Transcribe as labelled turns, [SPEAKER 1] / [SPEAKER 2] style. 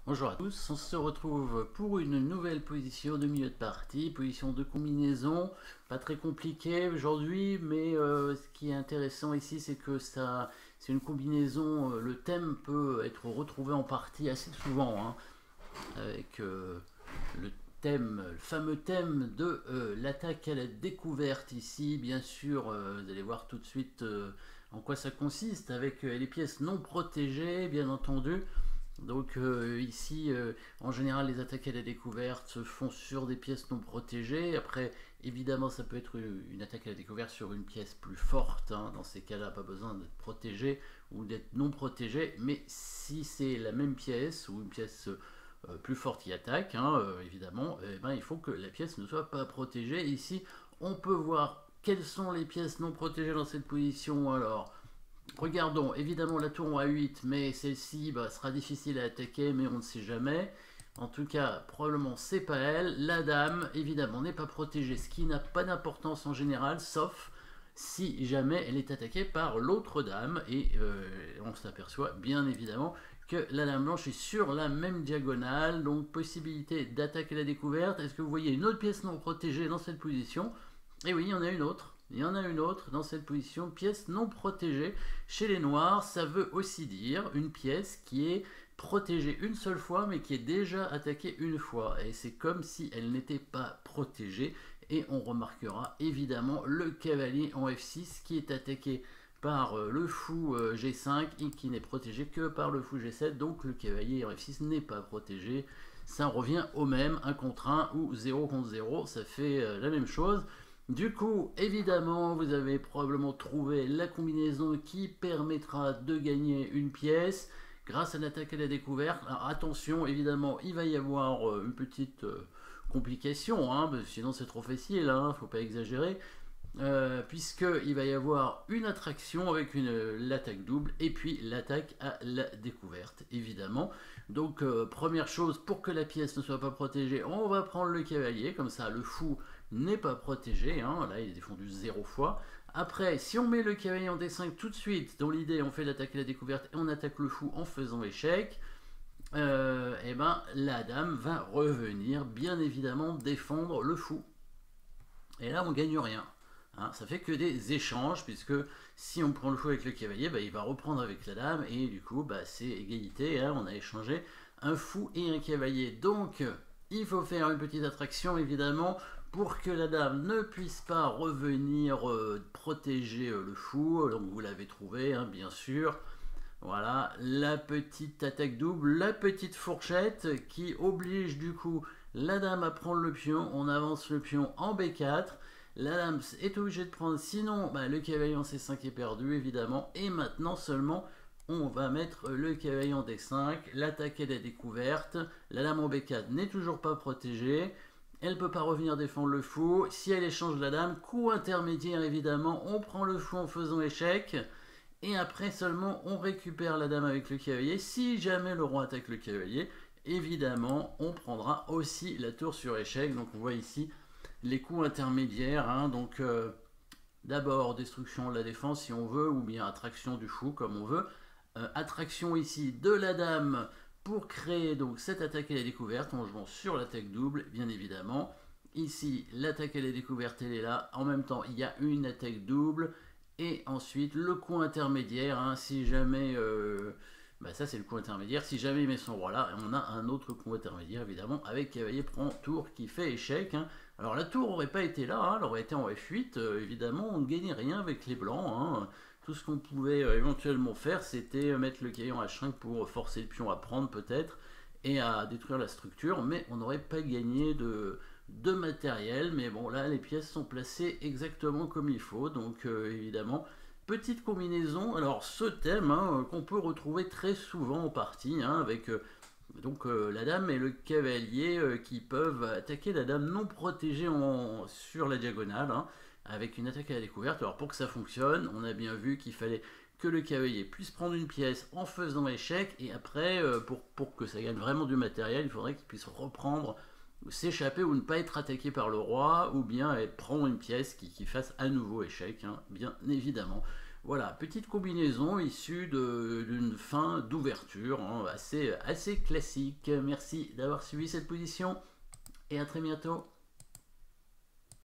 [SPEAKER 1] Bonjour à tous, on se retrouve pour une nouvelle position de milieu de partie, position de combinaison, pas très compliquée aujourd'hui, mais ce qui est intéressant ici c'est que c'est une combinaison, le thème peut être retrouvé en partie assez souvent, hein, avec le thème, le fameux thème de l'attaque à la découverte ici, bien sûr, vous allez voir tout de suite en quoi ça consiste, avec les pièces non protégées, bien entendu. Donc ici, en général, les attaques à la découverte se font sur des pièces non protégées. Après, évidemment, ça peut être une attaque à la découverte sur une pièce plus forte, hein. Dans ces cas-là, pas besoin d'être protégé ou d'être non protégé. Mais si c'est la même pièce ou une pièce plus forte qui attaque, hein, évidemment, ben, il faut que la pièce ne soit pas protégée. Ici, on peut voir quelles sont les pièces non protégées dans cette position. Alors, regardons, évidemment la tour en A8, mais celle-ci sera difficile à attaquer, mais on ne sait jamais. En tout cas, probablement c'est pas elle. La dame, évidemment, n'est pas protégée, ce qui n'a pas d'importance en général, sauf si jamais elle est attaquée par l'autre dame. Et on s'aperçoit bien évidemment que la dame blanche est sur la même diagonale, donc possibilité d'attaque à la découverte. Est-ce que vous voyez une autre pièce non protégée dans cette position? Et oui, il y en a une autre. Il y en a une autre dans cette position, pièce non protégée. Chez les noirs, ça veut aussi dire une pièce qui est protégée une seule fois, mais qui est déjà attaquée une fois. Et c'est comme si elle n'était pas protégée. Et on remarquera évidemment le cavalier en F6 qui est attaqué par le fou G5 et qui n'est protégé que par le fou G7. Donc le cavalier en F6 n'est pas protégé. Ça revient au même, 1 contre 1 ou 0 contre 0. Ça fait la même chose. Du coup, évidemment, vous avez probablement trouvé la combinaison qui permettra de gagner une pièce grâce à l'attaque à la découverte. Alors attention, évidemment, il va y avoir une petite complication, hein, sinon c'est trop facile, hein, faut pas exagérer. Puisqu'il va y avoir une attraction avec l'attaque double et puis l'attaque à la découverte, évidemment. Donc, première chose, pour que la pièce ne soit pas protégée, on va prendre le cavalier, comme ça le fou n'est pas protégé, hein, là il est défendu 0 fois. Après, si on met le cavalier en D5 tout de suite, dans l'idée on fait l'attaque à la découverte et on attaque le fou en faisant échec, et ben la dame va revenir bien évidemment défendre le fou. Et là on gagne rien. Hein, ça fait que des échanges, puisque si on prend le fou avec le cavalier, il va reprendre avec la dame, et du coup c'est égalité, hein, on a échangé un fou et un cavalier. Donc il faut faire une petite attraction évidemment pour que la dame ne puisse pas revenir protéger le fou. Donc vous l'avez trouvé, hein, bien sûr. Voilà, la petite attaque double, la petite fourchette qui oblige du coup la dame à prendre le pion. On avance le pion en B4. La dame est obligée de prendre, sinon le cavalier en C5 est perdu évidemment. Et maintenant seulement on va mettre le cavalier en D5, l'attaque est la découverte. La dame en B4 n'est toujours pas protégée. Elle ne peut pas revenir défendre le fou. Si elle échange la dame, coup intermédiaire évidemment, on prend le fou en faisant échec. Et après seulement on récupère la dame avec le cavalier. Si jamais le roi attaque le cavalier, évidemment on prendra aussi la tour sur échec. Donc on voit ici les coups intermédiaires, hein, donc d'abord destruction de la défense si on veut, ou bien attraction du fou comme on veut. Attraction ici de la dame pour créer donc cette attaque à la découverte en jouant sur l'attaque double, bien évidemment. Ici, l'attaque à la découverte, elle est là. En même temps, il y a une attaque double. Et ensuite, le coup intermédiaire, hein, si jamais... ça, c'est le coup intermédiaire. Si jamais il met son roi là, on a un autre coup intermédiaire, évidemment, avec cavalier prend tour qui fait échec. Hein. Alors, la tour n'aurait pas été là, hein, elle aurait été en F8. Évidemment, on ne gagnait rien avec les blancs. Hein. Tout ce qu'on pouvait éventuellement faire, c'était mettre le cavalier en H5 pour forcer le pion à prendre, peut-être, et à détruire la structure. Mais on n'aurait pas gagné de matériel. Mais bon, là, les pièces sont placées exactement comme il faut. Donc, évidemment... Petite combinaison, alors ce thème hein, qu'on peut retrouver très souvent en partie, hein, avec la dame et le cavalier qui peuvent attaquer la dame non protégée sur la diagonale, hein, avec une attaque à la découverte. Alors pour que ça fonctionne, on a bien vu qu'il fallait que le cavalier puisse prendre une pièce en faisant échec, et après, pour que ça gagne vraiment du matériel, il faudrait qu'il puisse reprendre, s'échapper ou ne pas être attaqué par le roi, ou bien prendre une pièce qui fasse à nouveau échec, hein, bien évidemment. Voilà, petite combinaison issue d'une fin d'ouverture, hein, assez classique. Merci d'avoir suivi cette position et à très bientôt.